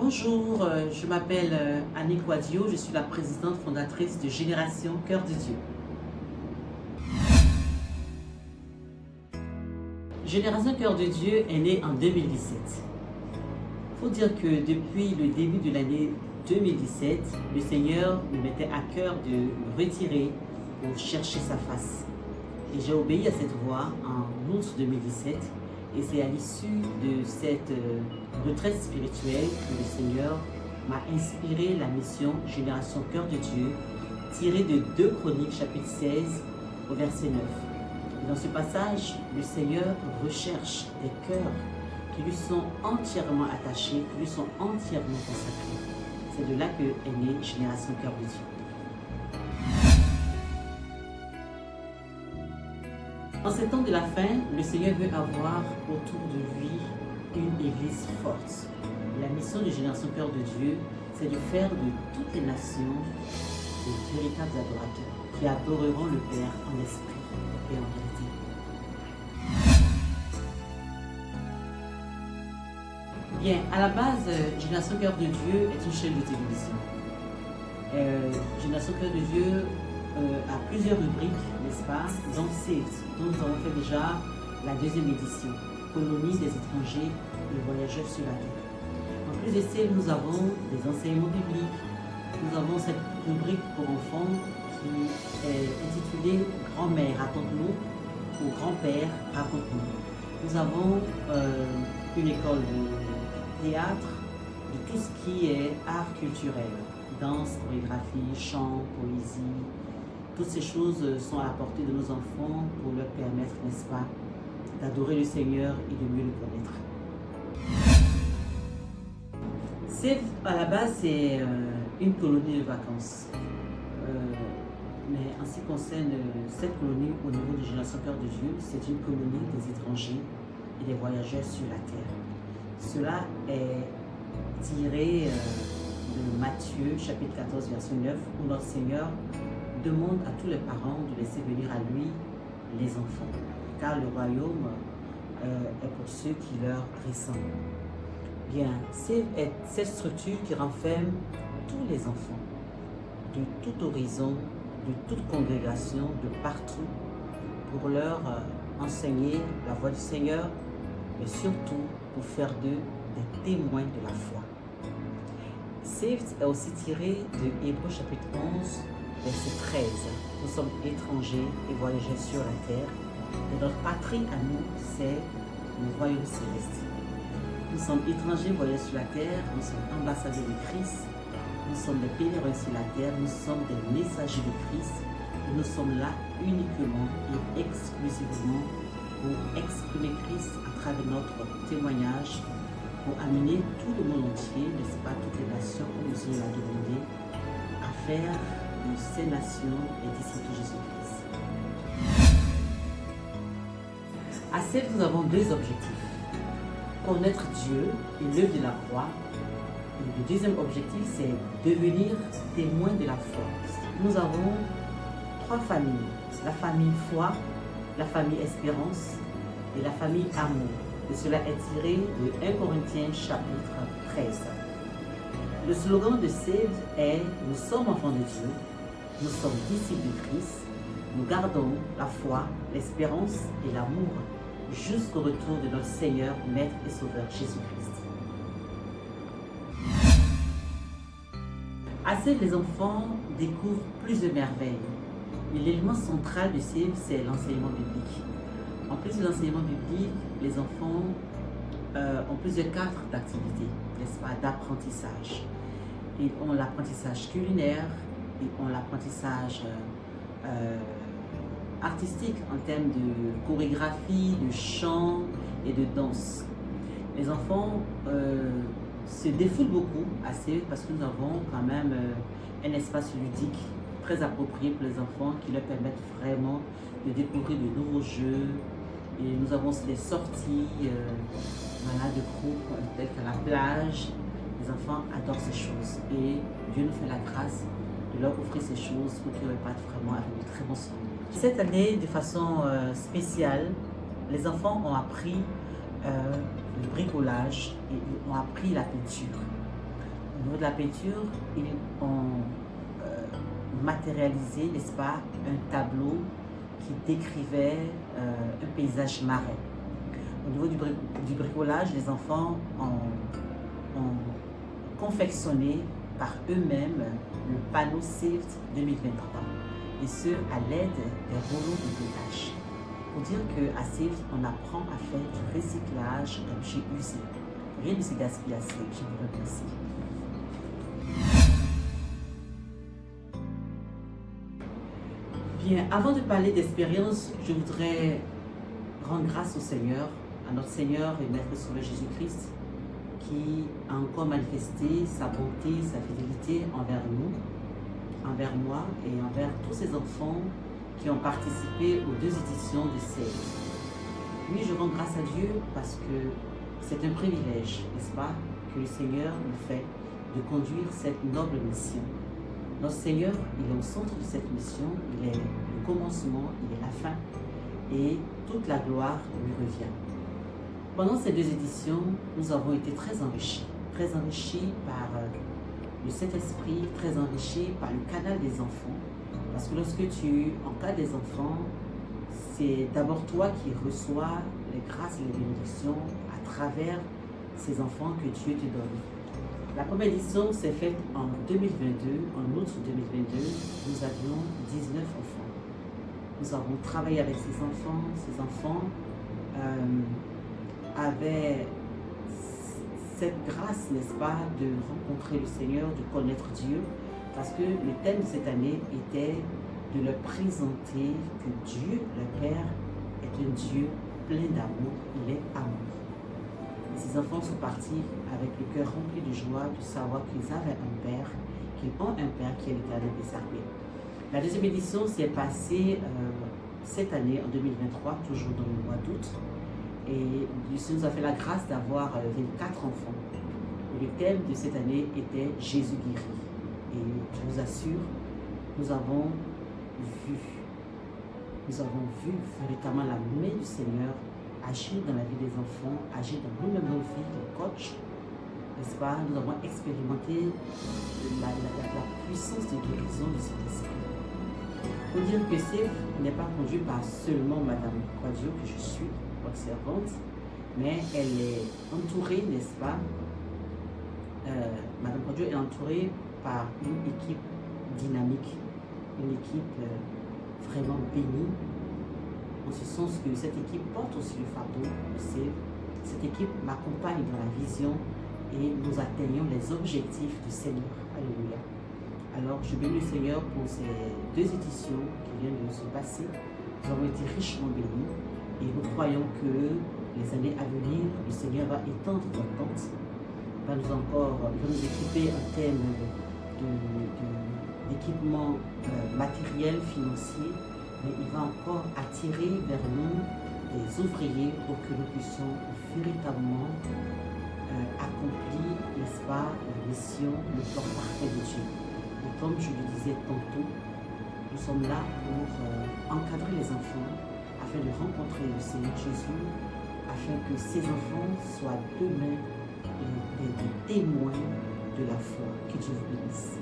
Bonjour, je m'appelle Annick Wadio, je suis la présidente fondatrice de Génération Cœur de Dieu. Génération Cœur de Dieu est née en 2017. Il faut dire que depuis le début de l'année 2017, le Seigneur me mettait à cœur de me retirer pour chercher sa face. Et j'ai obéi à cette voix en août 2017. Et c'est à l'issue de cette retraite spirituelle que le Seigneur m'a inspiré la mission Génération Cœur de Dieu, tirée de 2 Chroniques chapitre 16 au verset 9. Et dans ce passage, le Seigneur recherche des cœurs qui lui sont entièrement attachés, qui lui sont entièrement consacrés. C'est de là que est née Génération Cœur de Dieu. En ces temps de la fin, le Seigneur veut avoir autour de lui une église forte. La mission de Génération Cœur de Dieu, c'est de faire de toutes les nations de véritables adorateurs qui adoreront le Père en esprit et en vérité. Bien, à la base, Génération Cœur de Dieu est une chaîne de télévision. Génération Cœur de Dieu a plusieurs rubriques, n'est-ce pas, dont Saved, dont nous avons fait déjà la 2e édition, Colonie des étrangers et voyageurs sur la terre. En plus de Saved, nous avons des enseignements bibliques, nous avons cette rubrique pour enfants qui est intitulée Grand-mère, raconte-nous, ou Grand-père, raconte-nous. Nous avons une école de théâtre, de tout ce qui est art culturel, danse, chorégraphie, chant, poésie. Toutes ces choses sont à la portée de nos enfants pour leur permettre, n'est-ce pas, d'adorer le Seigneur et de mieux le connaître. À la base, c'est une colonie de vacances. Mais en ce qui concerne cette colonie au niveau de Génération Cœur de Dieu, c'est une colonie des étrangers et des voyageurs sur la terre. Cela est tiré de Matthieu, chapitre 14, verset 9, où notre Seigneur demande à tous les parents de laisser venir à lui les enfants, car le royaume est pour ceux qui leur ressemblent. Bien, c'est cette structure qui renferme tous les enfants, de tout horizon, de toute congrégation, de partout, pour leur enseigner la voie du Seigneur, mais surtout pour faire d'eux des témoins de la foi. Saved est aussi tiré de Hébreux chapitre 11, verset 13. Nous sommes étrangers et voyageurs sur la terre, et notre patrie à nous, c'est le royaume céleste. Nous sommes étrangers, voyageurs sur la terre, nous sommes ambassadeurs de Christ, nous sommes des pèlerins sur la terre, nous sommes des messagers de Christ, et nous sommes là uniquement et exclusivement pour exprimer Christ à travers notre témoignage, pour amener tout le monde entier, n'est-ce pas, toutes les nations, comme le Seigneur l'a demandé, à faire de ces nations et disciples de Jésus-Christ. À Saved, nous avons 2 objectifs. Connaître Dieu et l'œuvre de la croix. Et le 2e objectif, c'est devenir témoin de la foi. Nous avons 3 familles. La famille foi, la famille espérance et la famille amour. Et cela est tiré de 1 Corinthiens chapitre 13. Le slogan de Saved est « Nous sommes enfants de Dieu, nous sommes disciples de Christ, nous gardons la foi, l'espérance et l'amour jusqu'au retour de notre Seigneur, Maître et Sauveur Jésus-Christ. » À Saved, les enfants découvrent plusieurs merveilles. L'élément central de Saved, c'est l'enseignement biblique. En plus de l'enseignement biblique, les enfants ont plusieurs cadres d'activité, n'est-ce pas, d'apprentissage. Ils ont l'apprentissage culinaire, ils ont l'apprentissage artistique en termes de chorégraphie, de chant et de danse. Les enfants se défoulent beaucoup à Saved parce que nous avons quand même un espace ludique très approprié pour les enfants qui leur permettent vraiment de découvrir de nouveaux jeux. Et nous avons aussi des sorties de groupe telles qu'à la plage. Les enfants adorent ces choses et Dieu nous fait la grâce de leur offrir ces choses pour qu'ils repartent vraiment avec de très bons souvenirs. Cette année, de façon spéciale, les enfants ont appris le bricolage et ils ont appris la peinture. Au niveau de la peinture, ils ont matérialisé, n'est-ce pas, un tableau qui décrivait un paysage marais. Au niveau du bricolage, les enfants ont confectionné par eux-mêmes le panneau SAVED 2023, et ce à l'aide des rouleaux de détache. Pour dire qu'à SAVED, on apprend à faire du recyclage d'objets usés. Rien ne se gaspille à SAVED. Je vous remercie. Bien, avant de parler d'expérience, je voudrais rendre grâce au Seigneur, à notre Seigneur et Maître Sauveur Jésus-Christ, qui a encore manifesté sa bonté, sa fidélité envers nous, envers moi et envers tous ces enfants qui ont participé aux 2 éditions de SAVED. Oui, je rends grâce à Dieu parce que c'est un privilège, n'est-ce pas, que le Seigneur nous fait de conduire cette noble mission. Notre Seigneur, il est au centre de cette mission, il est le commencement, il est la fin, et toute la gloire lui revient. Pendant ces 2 éditions, nous avons été très enrichis par le Saint-Esprit, très enrichis par le canal des enfants, parce que lorsque tu encadres des enfants, c'est d'abord toi qui reçois les grâces et les bénédictions à travers ces enfants que Dieu te donne. La première édition s'est faite en 2022, en août 2022. Nous avions 19 enfants. Nous avons travaillé avec ces enfants. Ces enfants avaient cette grâce, n'est-ce pas, de rencontrer le Seigneur, de connaître Dieu, parce que le thème de cette année était de leur présenter que Dieu, le Père, est un Dieu plein d'amour. Il est amour. Et ces enfants sont partis avec le cœur rempli de joie de savoir qu'ils avaient un Père, qu'ils ont un Père qui est l'Éternel des armées. La 2e édition s'est passée cette année, en 2023, toujours dans le mois d'août. Et Dieu nous a fait la grâce d'avoir 24 enfants. Et le thème de cette année était Jésus guéri. Et je vous assure, nous avons vu véritablement la main du Seigneur agir dans la vie des enfants, agir dans nous-mêmes nos vies, les coachs, n'est-ce pas? Nous avons expérimenté la puissance de guérison du Saint-Esprit. Il faut dire que SAVED n'est pas conduit par seulement Madame Quadio, que je suis, votre servante, mais elle est entourée, n'est-ce pas? Madame Quadio est entourée par une équipe dynamique, une équipe vraiment bénie, en ce sens que cette équipe porte aussi le fardeau de SAVED. Cette équipe m'accompagne dans la vision et nous atteignons les objectifs du Seigneur. Alléluia. Alors, je bénis le Seigneur pour ces 2 éditions qui viennent de se passer. Nous avons été richement bénis et nous croyons que les années à venir, le Seigneur va étendre notre tente, va nous équiper en termes d'équipement matériel, financier, mais il va encore attirer vers nous des ouvriers pour que nous puissions véritablement accomplir, n'est-ce pas, la mission, le plan parfait de Dieu. Et comme je le disais tantôt, nous sommes là pour encadrer les enfants afin de rencontrer le Seigneur Jésus, afin que ces enfants soient demain des témoins de la foi. Que Dieu vous bénisse.